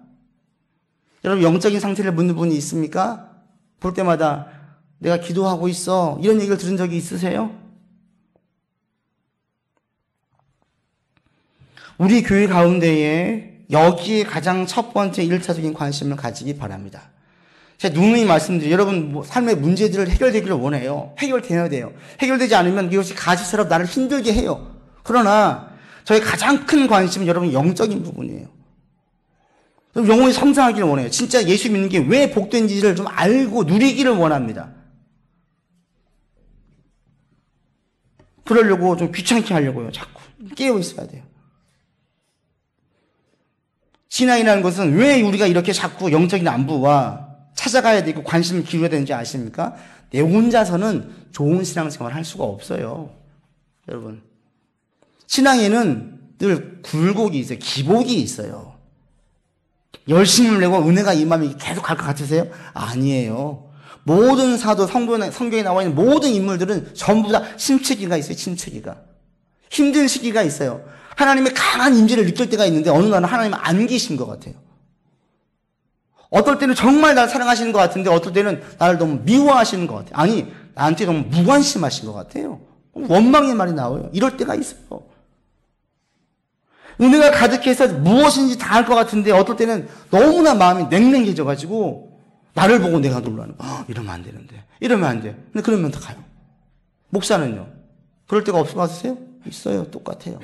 여러분 영적인 상태를 묻는 분이 있습니까? 볼 때마다 내가 기도하고 있어. 이런 얘기를 들은 적이 있으세요? 우리 교회 가운데에 여기에 가장 첫 번째 1차적인 관심을 가지기 바랍니다. 제가 누누이 말씀드려요. 여러분 삶의 문제들을 해결되기를 원해요. 해결되어야 돼요. 해결되지 않으면 이것이 가시처럼 나를 힘들게 해요. 그러나 저의 가장 큰 관심은 여러분 영적인 부분이에요. 영혼이 성장하기를 원해요. 진짜 예수 믿는 게 왜 복된지를 좀 알고 누리기를 원합니다. 그러려고 좀 귀찮게 하려고요. 자꾸 깨어 있어야 돼요. 신앙이라는 것은 왜 우리가 이렇게 자꾸 영적인 안부와 찾아가야 되고 관심을 기울여야 되는지 아십니까? 내 혼자서는 좋은 신앙생활을 할 수가 없어요. 여러분, 신앙에는 늘 굴곡이 있어요. 기복이 있어요. 열심을 내고 은혜가 임하면 계속 갈 것 같으세요? 아니에요. 모든 사도, 성경에 나와 있는 모든 인물들은 전부 다 침체기가 있어요. 침체기가. 힘든 시기가 있어요. 하나님의 강한 임재를 느낄 때가 있는데 어느 날은 하나님은 안 계신 것 같아요. 어떨 때는 정말 나를 사랑하시는 것 같은데 어떨 때는 나를 너무 미워하시는 것 같아요. 아니, 나한테 너무 무관심하신 것 같아요. 원망의 말이 나와요. 이럴 때가 있어요. 은혜가 가득해서 무엇인지 다 할 것 같은데 어떨 때는 너무나 마음이 냉랭해져가지고 나를 보고 내가 놀라는 거야. 이러면 안 되는데. 이러면 안 돼. 근데 그러면 다 가요. 목사는요? 그럴 때가 없을 것 같으세요? 있어요. 똑같아요.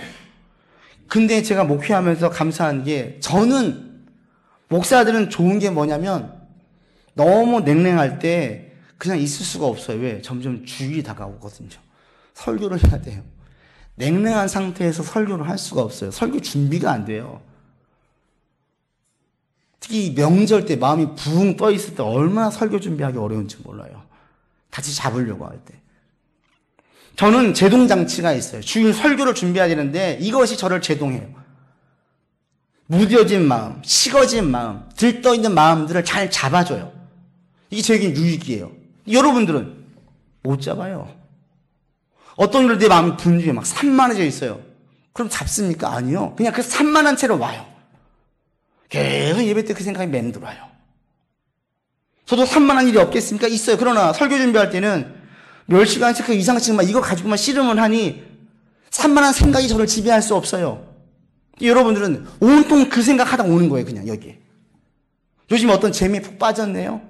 근데 제가 목회하면서 감사한 게 저는 목사들은 좋은 게 뭐냐면 너무 냉랭할 때 그냥 있을 수가 없어요. 왜? 점점 주일이 다가오거든요. 설교를 해야 돼요. 냉랭한 상태에서 설교를 할 수가 없어요. 설교 준비가 안 돼요. 특히 명절 때 마음이 붕 떠 있을 때 얼마나 설교 준비하기 어려운지 몰라요. 다시 잡으려고 할 때. 저는 제동장치가 있어요. 주일 설교를 준비해야 되는데 이것이 저를 제동해요. 무뎌진 마음, 식어진 마음, 들떠있는 마음들을 잘 잡아줘요. 이게 저에게 유익이에요. 여러분들은 못 잡아요. 어떤 일로 내 마음이 분주해 막 산만해져 있어요. 그럼 잡습니까? 아니요. 그냥 그 산만한 채로 와요. 계속 예배 때 그 생각이 맴돌아요. 저도 산만한 일이 없겠습니까? 있어요. 그러나 설교 준비할 때는 몇 시간씩 그 이상씩만 이거 가지고만 씨름을 하니 산만한 생각이 저를 지배할 수 없어요. 여러분들은 온통 그 생각하다 오는 거예요. 그냥 여기에. 요즘 어떤 재미에 푹 빠졌네요.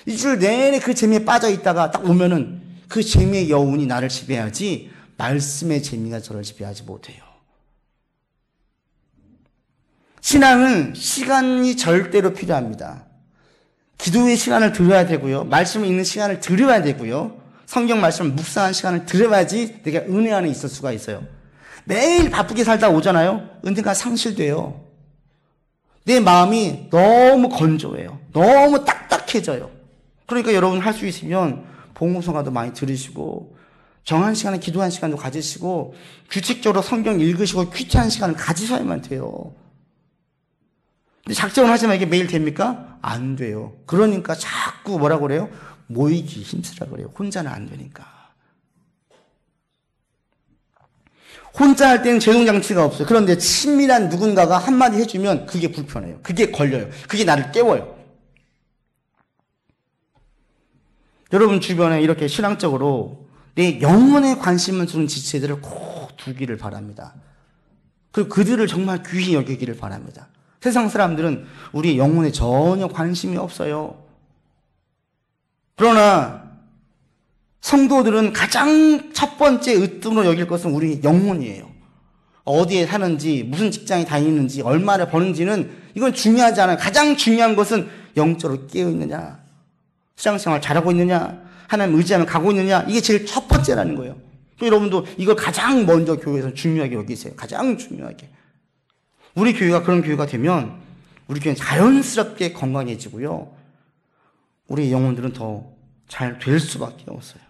일주일 내내 그 재미에 빠져 있다가 딱 오면은 그 재미의 여운이 나를 지배하지 말씀의 재미가 저를 지배하지 못해요. 신앙은 시간이 절대로 필요합니다. 기도의 시간을 들어야 되고요. 말씀을 읽는 시간을 들어야 되고요. 성경 말씀을 묵상하는 시간을 들어야지 내가 은혜 안에 있을 수가 있어요. 매일 바쁘게 살다 오잖아요. 은혜가 상실돼요. 내 마음이 너무 건조해요. 너무 딱딱해져요. 그러니까 여러분 할 수 있으면 복음성가도 많이 들으시고 정한 시간에 기도한 시간도 가지시고 규칙적으로 성경 읽으시고 큐티한 시간을 가지셔야만 돼요. 근데 작정을 하지만 이게 매일 됩니까? 안 돼요. 그러니까 자꾸 뭐라고 그래요? 모이기 힘쓰라 그래요. 혼자는 안 되니까. 혼자 할 때는 제동장치가 없어요. 그런데 친밀한 누군가가 한마디 해주면 그게 불편해요. 그게 걸려요. 그게 나를 깨워요. 여러분 주변에 이렇게 신앙적으로 내 영혼에 관심을 두는 지체들을 꼭 두기를 바랍니다. 그리고 그들을 정말 귀히 여기기를 바랍니다. 세상 사람들은 우리 영혼에 전혀 관심이 없어요. 그러나 성도들은 가장 첫 번째 으뜸으로 여길 것은 우리 영혼이에요. 어디에 사는지, 무슨 직장에 다니는지, 얼마나 버는지는 이건 중요하지 않아요. 가장 중요한 것은 영적으로 깨어있느냐, 신앙생활 잘하고 있느냐, 하나님 의지하면 가고 있느냐, 이게 제일 첫 번째라는 거예요. 여러분도 이걸 가장 먼저 교회에서 중요하게 여기세요. 가장 중요하게. 우리 교회가 그런 교회가 되면 우리 교회는 자연스럽게 건강해지고요. 우리 영혼들은 더 잘 될 수밖에 없어요.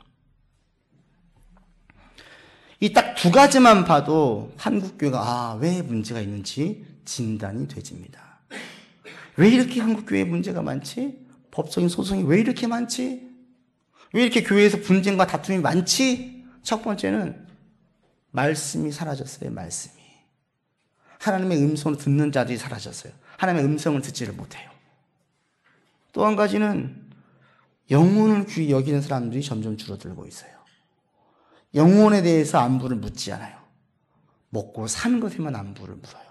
이 딱 두 가지만 봐도 한국교회가 왜 문제가 있는지 진단이 되집니다. 왜 이렇게 한국교회에 문제가 많지? 법적인 소송이 왜 이렇게 많지? 왜 이렇게 교회에서 분쟁과 다툼이 많지? 첫 번째는 말씀이 사라졌어요. 말씀이. 하나님의 음성을 듣는 자들이 사라졌어요. 하나님의 음성을 듣지를 못해요. 또 한 가지는 영혼을 귀히 여기는 사람들이 점점 줄어들고 있어요. 영혼에 대해서 안부를 묻지 않아요. 먹고 사는 것에만 안부를 물어요.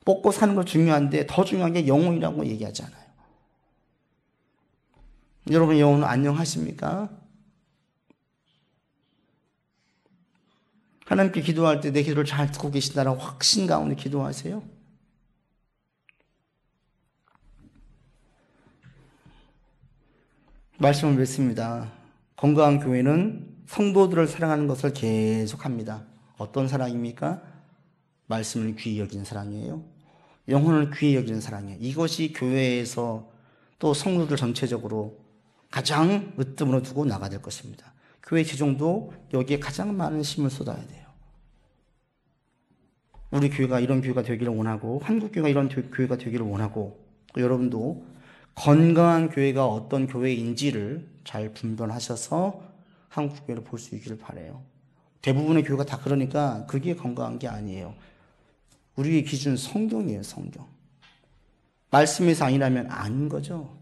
먹고 사는 거 중요한데 더 중요한 게 영혼이라고 얘기하지 않아요. 여러분 영혼은 안녕하십니까? 하나님께 기도할 때 내 기도를 잘 듣고 계신다는 확신 가운데 기도하세요. 말씀을 맺습니다. 건강한 교회는 성도들을 사랑하는 것을 계속합니다. 어떤 사랑입니까? 말씀을 귀히 여기는 사랑이에요. 영혼을 귀히 여기는 사랑이에요. 이것이 교회에서 또 성도들 전체적으로 가장 으뜸으로 두고 나가야 될 것입니다. 교회 지종도 여기에 가장 많은 힘을 쏟아야 돼요. 우리 교회가 이런 교회가 되기를 원하고 한국교회가 이런 교회가 되기를 원하고 여러분도 건강한 교회가 어떤 교회인지를 잘 분별하셔서 한국교회를 볼 수 있기를 바라요. 대부분의 교회가 다 그러니까 그게 건강한 게 아니에요. 우리의 기준 성경이에요. 성경. 말씀에서 아니라면 아닌 거죠.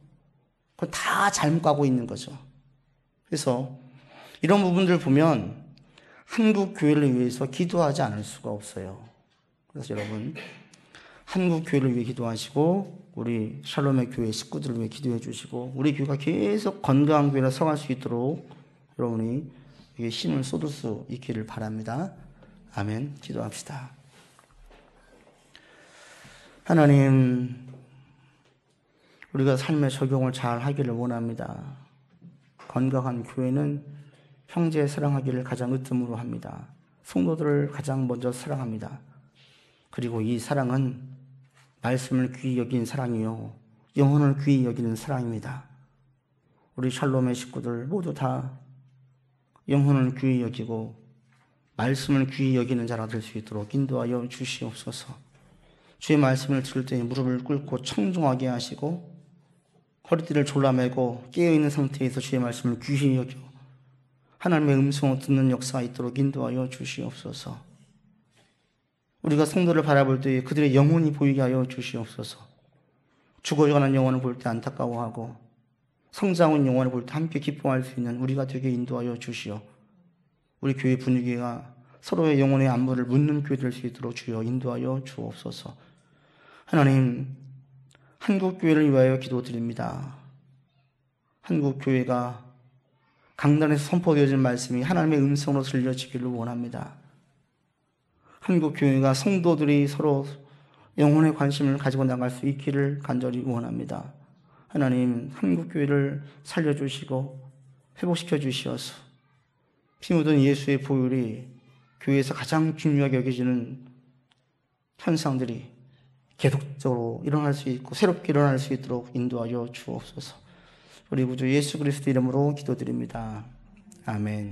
그건 다 잘못 가고 있는 거죠. 그래서 이런 부분들을 보면 한국 교회를 위해서 기도하지 않을 수가 없어요. 그래서 여러분 한국 교회를 위해 기도하시고 우리 샬롬의 교회 식구들을 위해 기도해 주시고 우리 교회가 계속 건강한 교회로 서갈 수 있도록 여러분이 힘을 쏟을 수 있기를 바랍니다. 아멘. 기도합시다. 하나님, 우리가 삶의 적용을 잘 하기를 원합니다. 건강한 교회는 형제 사랑하기를 가장 으뜸으로 합니다. 성도들을 가장 먼저 사랑합니다. 그리고 이 사랑은 말씀을 귀히 여긴 사랑이요 영혼을 귀히 여기는 사랑입니다. 우리 샬롬의 식구들 모두 다 영혼을 귀히 여기고 말씀을 귀히 여기는 자라 될 수 있도록 인도하여 주시옵소서. 주의 말씀을 들을 때 무릎을 꿇고 청종하게 하시고 허리띠를 졸라매고 깨어있는 상태에서 주의 말씀을 귀히 여겨 하나님의 음성을 듣는 역사가 있도록 인도하여 주시옵소서. 우리가 성도를 바라볼 때 그들의 영혼이 보이게 하여 주시옵소서. 죽어가는 영혼을 볼 때 안타까워하고 성장한 영혼을 볼 때 함께 기뻐할 수 있는 우리가 되게 인도하여 주시오. 우리 교회 분위기가 서로의 영혼의 안부를 묻는 교회 될 수 있도록 주여 인도하여 주옵소서. 하나님, 한국교회를 위하여 기도드립니다. 한국교회가 강단에서 선포되어진 말씀이 하나님의 음성으로 들려지기를 원합니다. 한국교회가 성도들이 서로 영혼의 관심을 가지고 나갈 수 있기를 간절히 원합니다. 하나님, 한국교회를 살려주시고 회복시켜 주시어서 피 묻은 예수의 보혈이 교회에서 가장 중요하게 여겨지는 현상들이 계속적으로 일어날 수 있고 새롭게 일어날 수 있도록 인도하여 주옵소서. 우리 구주 예수 그리스도 이름으로 기도드립니다. 아멘.